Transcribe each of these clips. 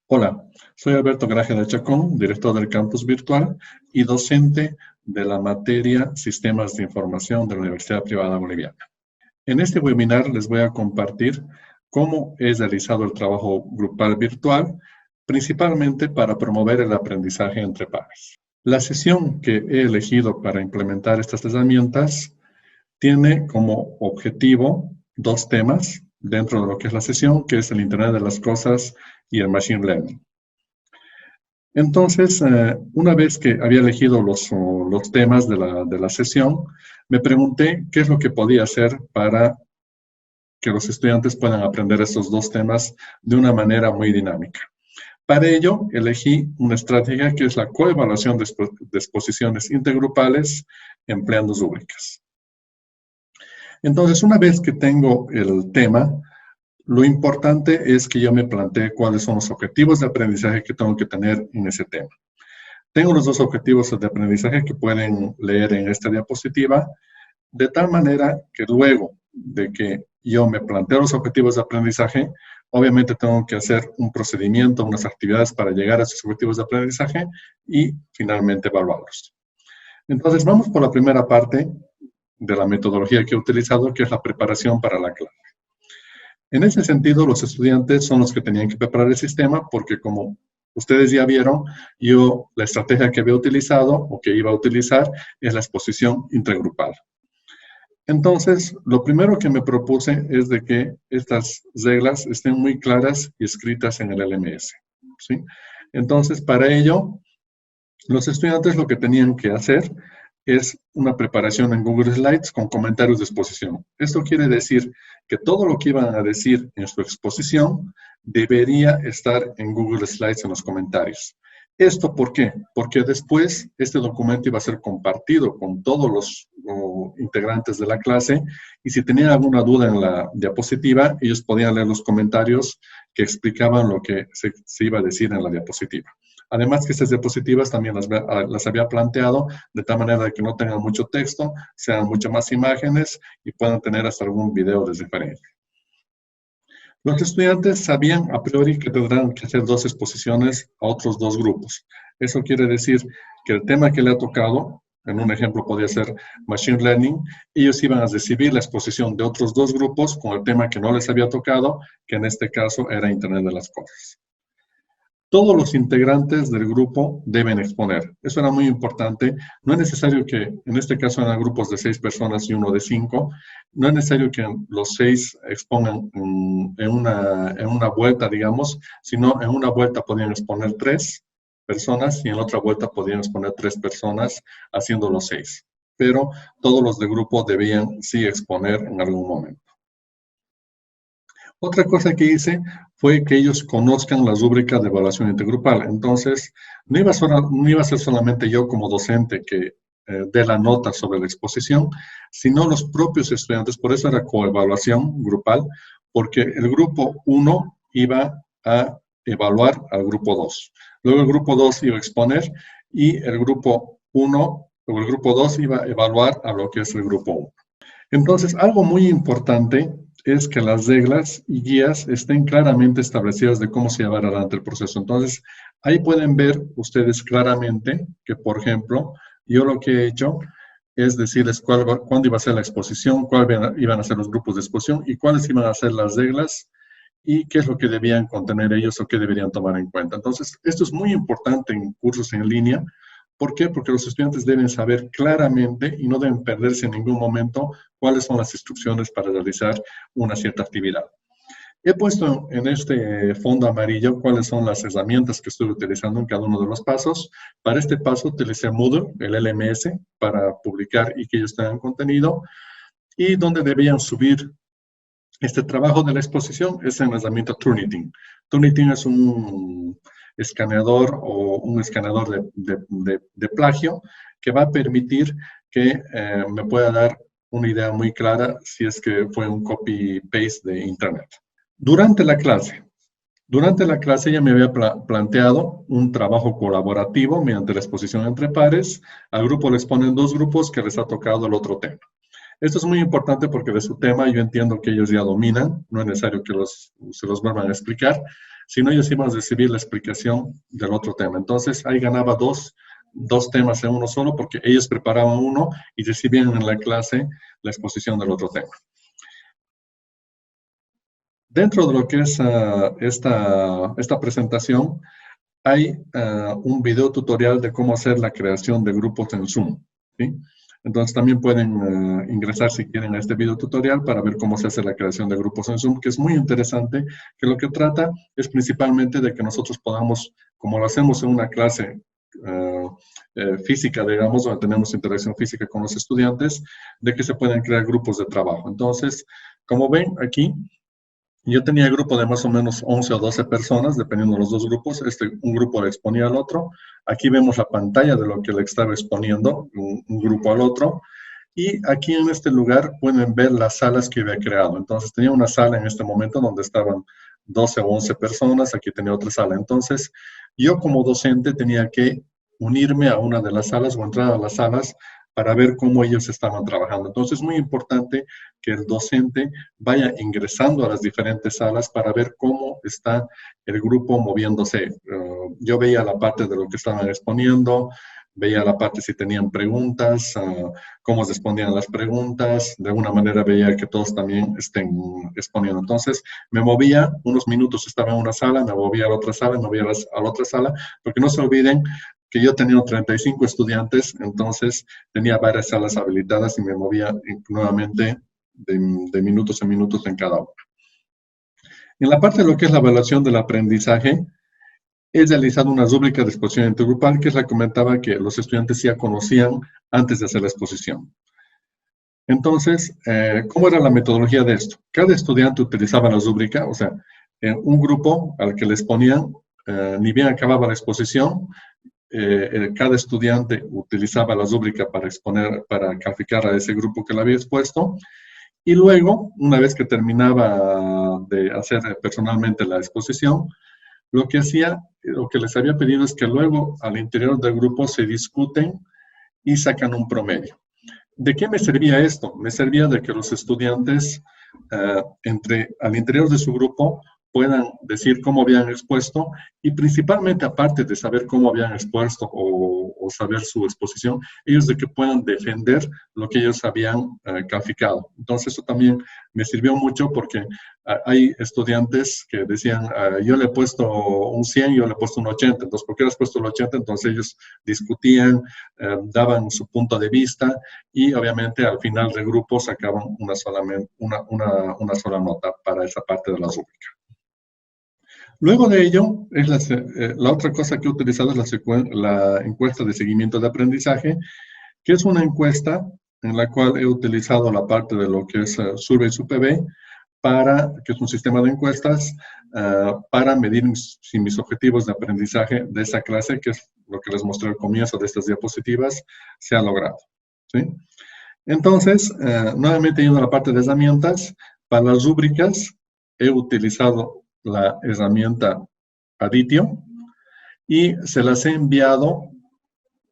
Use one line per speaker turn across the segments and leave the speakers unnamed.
Hola, soy Alberto Grajeda Chacón, director del campus virtual y docente de la materia Sistemas de Información de la Universidad Privada Boliviana. En este webinar les voy a compartir cómo he realizado el trabajo grupal virtual, principalmente para promover el aprendizaje entre pares. La sesión que he elegido para implementar estas herramientas tiene como objetivo dos temas dentro de lo que es la sesión, que es el Internet de las Cosas y el Machine Learning. Entonces, una vez que había elegido los temas de la sesión, me pregunté qué es lo que podía hacer para que los estudiantes puedan aprender estos dos temas de una manera muy dinámica. Para ello, elegí una estrategia que es la coevaluación de exposiciones intergrupales empleando rúbricas. Entonces, una vez que tengo el tema, lo importante es que yo me plantee cuáles son los objetivos de aprendizaje que tengo que tener en ese tema. Tengo los dos objetivos de aprendizaje que pueden leer en esta diapositiva, de tal manera que luego de que yo me planteo los objetivos de aprendizaje, obviamente tengo que hacer un procedimiento, unas actividades para llegar a esos objetivos de aprendizaje y finalmente evaluarlos. Entonces, vamos por la primera parte de la metodología que he utilizado, que es la preparación para la clase. En ese sentido, los estudiantes son los que tenían que preparar el sistema porque, como ustedes ya vieron, la estrategia que había utilizado o que iba a utilizar es la exposición intergrupal. Entonces, lo primero que me propuse es de que estas reglas estén muy claras y escritas en el LMS, ¿sí? Entonces, para ello, los estudiantes lo que tenían que hacer es una preparación en Google Slides con comentarios de exposición. Esto quiere decir que todo lo que iban a decir en su exposición debería estar en Google Slides en los comentarios. ¿Esto por qué? Porque después este documento iba a ser compartido con todos los integrantes de la clase y si tenían alguna duda en la diapositiva, ellos podían leer los comentarios que explicaban lo que se iba a decir en la diapositiva. Además que estas diapositivas también las había planteado de tal manera que no tengan mucho texto, sean muchas más imágenes y puedan tener hasta algún video de referencia. Los estudiantes sabían a priori que tendrán que hacer dos exposiciones a otros dos grupos. Eso quiere decir que el tema que le ha tocado, en un ejemplo podría ser Machine Learning, ellos iban a recibir la exposición de otros dos grupos con el tema que no les había tocado, que en este caso era Internet de las Cosas. Todos los integrantes del grupo deben exponer. Eso era muy importante. No es necesario que, en este caso eran grupos de 6 personas y uno de 5, no es necesario que los 6 expongan en una vuelta, digamos, sino en una vuelta podían exponer 3 personas y en la otra vuelta podían exponer 3 personas haciendo los 6. Pero todos los del grupo debían sí exponer en algún momento. Otra cosa que hice fue que ellos conozcan la rúbrica de evaluación intergrupal. Entonces, no iba a ser solamente yo como docente que dé la nota sobre la exposición, sino los propios estudiantes. Por eso era coevaluación grupal, porque el grupo 1 iba a evaluar al grupo 2. Luego el grupo 2 iba a exponer y el grupo 1 o el grupo 2 iba a evaluar a lo que es el grupo 1. Entonces, algo muy importante es que las reglas y guías estén claramente establecidas de cómo se llevará adelante el proceso. Entonces, ahí pueden ver ustedes claramente que, por ejemplo, yo lo que he hecho es decirles cuándo iba a ser la exposición, cuáles iban a ser los grupos de exposición y cuáles iban a ser las reglas y qué es lo que debían contener ellos o qué deberían tomar en cuenta. Entonces, esto es muy importante en cursos en línea. ¿Por qué? Porque los estudiantes deben saber claramente y no deben perderse en ningún momento cuáles son las instrucciones para realizar una cierta actividad. He puesto en este fondo amarillo cuáles son las herramientas que estoy utilizando en cada uno de los pasos. Para este paso utilicé Moodle, el LMS, para publicar y que ellos tengan contenido. Y donde debían subir este trabajo de la exposición es en la herramienta Turnitin. Turnitin es un escaneador o un escaneador de plagio que va a permitir que me pueda dar una idea muy clara si es que fue un copy-paste de internet. Durante la clase, Durante la clase ya me había planteado un trabajo colaborativo mediante la exposición entre pares. Al grupo les ponen dos grupos que les ha tocado el otro tema. Esto es muy importante porque de su tema yo entiendo que ellos ya dominan, no es necesario que se los vuelvan a explicar, sino ellos iban a recibir la explicación del otro tema. Entonces ahí ganaba dos temas en uno solo porque ellos preparaban uno y recibían en la clase la exposición del otro tema. Dentro de lo que es esta presentación, hay un video tutorial de cómo hacer la creación de grupos en Zoom, ¿sí? Entonces también pueden ingresar si quieren a este video tutorial para ver cómo se hace la creación de grupos en Zoom, que es muy interesante, que lo que trata es principalmente de que nosotros podamos, como lo hacemos en una clase física, digamos, donde tenemos interacción física con los estudiantes, de que se pueden crear grupos de trabajo. Entonces, como ven aquí, yo tenía grupo de más o menos 11 o 12 personas, dependiendo de los dos grupos. Un grupo le exponía al otro. Aquí vemos la pantalla de lo que le estaba exponiendo un grupo al otro. Y aquí en este lugar pueden ver las salas que había creado. Entonces tenía una sala en este momento donde estaban 12 o 11 personas. Aquí tenía otra sala. Entonces yo como docente tenía que unirme a una de las salas o entrar a las salas para ver cómo ellos estaban trabajando. Entonces es muy importante que el docente vaya ingresando a las diferentes salas para ver cómo está el grupo moviéndose. Yo veía la parte de lo que estaban exponiendo, veía la parte si tenían preguntas, cómo respondían las preguntas, de alguna manera veía que todos también estén exponiendo. Entonces me movía, unos minutos estaba en una sala, me movía a la otra sala, me movía a la otra sala, porque no se olviden que yo tenía 35 estudiantes, entonces tenía varias salas habilitadas y me movía nuevamente de minutos en minutos en cada una. En la parte de lo que es la evaluación del aprendizaje, he realizado una rúbrica de exposición intergrupal que les comentaba que los estudiantes ya conocían antes de hacer la exposición. Entonces, ¿cómo era la metodología de esto? Cada estudiante utilizaba la rúbrica, o sea, un grupo al que les ponían, ni bien acababa la exposición, cada estudiante utilizaba la rúbrica para exponer, para calificar a ese grupo que le había expuesto, y luego, una vez que terminaba de hacer personalmente la exposición, lo que hacía, lo que les había pedido es que luego al interior del grupo se discuten y sacan un promedio. ¿De qué me servía esto? Me servía de que los estudiantes al interior de su grupo puedan decir cómo habían expuesto y principalmente aparte de saber cómo habían expuesto o saber su exposición, ellos de que puedan defender lo que ellos habían calificado. Entonces eso también me sirvió mucho porque hay estudiantes que decían, yo le he puesto un 100, yo le he puesto un 80, entonces ¿por qué le has puesto el 80? Entonces ellos discutían, daban su punto de vista y obviamente al final del grupo sacaban una sola nota para esa parte de la rúbrica. Luego de ello, la otra cosa que he utilizado es la encuesta de seguimiento de aprendizaje, que es una encuesta en la cual he utilizado la parte de lo que es Survey UPB, que es un sistema de encuestas para medir mis objetivos de aprendizaje de esa clase, que es lo que les mostré al comienzo de estas diapositivas, se ha logrado. ¿Sí? Entonces, nuevamente yendo a la parte de herramientas, para las rúbricas he utilizado la herramienta Aditio y se las he enviado,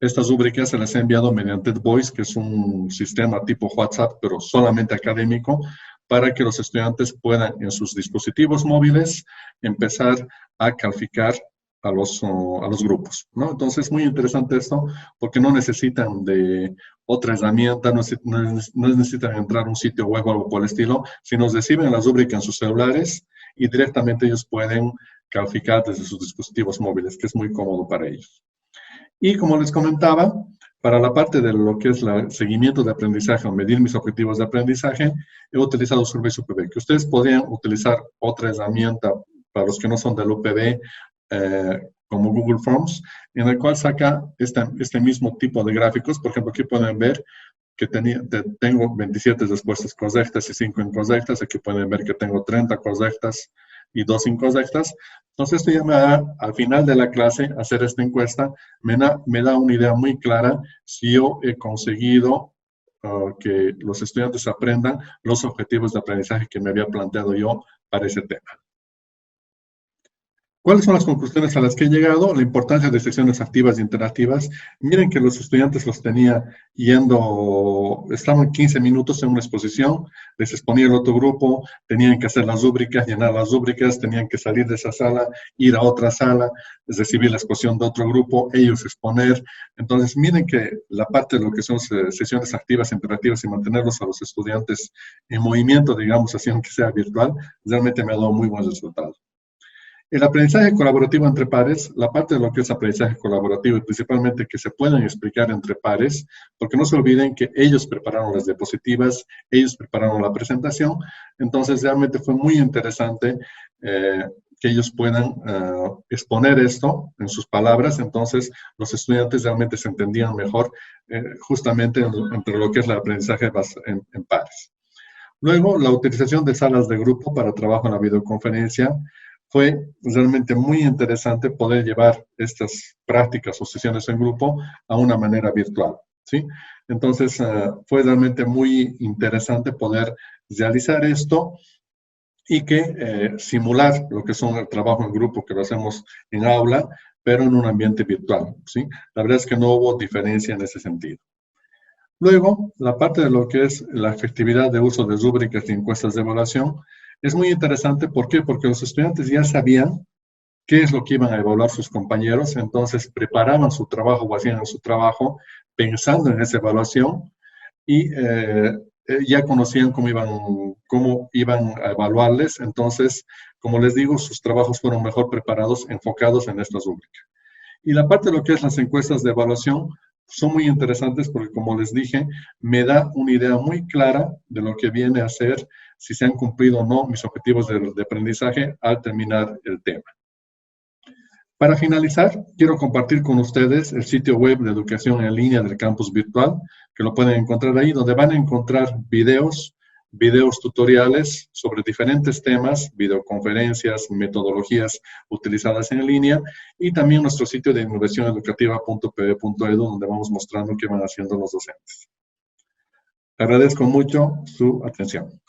estas rúbricas se las he enviado mediante Voice, que es un sistema tipo WhatsApp, pero solamente académico, para que los estudiantes puedan en sus dispositivos móviles empezar a calificar a los grupos, ¿no? Entonces, muy interesante esto, porque no necesitan de otra herramienta, no necesitan entrar a un sitio web o algo por el estilo, sino reciben la rúbrica en sus celulares y directamente ellos pueden calificar desde sus dispositivos móviles, que es muy cómodo para ellos. Y como les comentaba, para la parte de lo que es el seguimiento de aprendizaje o medir mis objetivos de aprendizaje, he utilizado Survey UPB, que ustedes podrían utilizar otra herramienta para los que no son del UPB, como Google Forms, en el cual saca este mismo tipo de gráficos. Por ejemplo, aquí pueden ver que tengo 27 respuestas correctas y 5 incorrectas. Aquí pueden ver que tengo 30 correctas y 2 incorrectas. Entonces, esto ya me da, al final de la clase, hacer esta encuesta, me da una idea muy clara si yo he conseguido que los estudiantes aprendan los objetivos de aprendizaje que me había planteado yo para ese tema. ¿Cuáles son las conclusiones a las que he llegado? La importancia de sesiones activas e interactivas. Miren que los estudiantes los tenía estaban 15 minutos en una exposición, les exponía el otro grupo, tenían que hacer las rúbricas, llenar las rúbricas, tenían que salir de esa sala, ir a otra sala, recibir la exposición de otro grupo, ellos exponer. Entonces, miren que la parte de lo que son sesiones activas, interactivas y mantenerlos a los estudiantes en movimiento, digamos así, aunque sea virtual, realmente me ha dado muy buen resultado. El aprendizaje colaborativo entre pares, la parte de lo que es aprendizaje colaborativo y principalmente que se puedan explicar entre pares, porque no se olviden que ellos prepararon las diapositivas, ellos prepararon la presentación, entonces realmente fue muy interesante que ellos puedan exponer esto en sus palabras, entonces los estudiantes realmente se entendían mejor justamente entre lo que es el aprendizaje en pares. Luego, la utilización de salas de grupo para trabajo en la videoconferencia. Fue realmente muy interesante poder llevar estas prácticas o sesiones en grupo a una manera virtual, ¿sí? Entonces, fue realmente muy interesante poder realizar esto y que simular lo que son el trabajo en grupo que lo hacemos en aula, pero en un ambiente virtual, ¿sí? La verdad es que no hubo diferencia en ese sentido. Luego, la parte de lo que es la efectividad de uso de rúbricas y encuestas de evaluación es muy interesante. ¿Por qué? Porque los estudiantes ya sabían qué es lo que iban a evaluar sus compañeros, entonces preparaban su trabajo o hacían su trabajo pensando en esa evaluación y ya conocían cómo iban a evaluarles. Entonces, como les digo, sus trabajos fueron mejor preparados, enfocados en estas rúbricas. Y la parte de lo que es las encuestas de evaluación son muy interesantes porque, como les dije, me da una idea muy clara de lo que viene a ser, si se han cumplido o no mis objetivos de aprendizaje al terminar el tema. Para finalizar, quiero compartir con ustedes el sitio web de educación en línea del campus virtual, que lo pueden encontrar ahí, donde van a encontrar videos tutoriales sobre diferentes temas, videoconferencias, metodologías utilizadas en línea, y también nuestro sitio de innovacioneducativa.pb.edu, donde vamos mostrando qué van haciendo los docentes. Agradezco mucho su atención.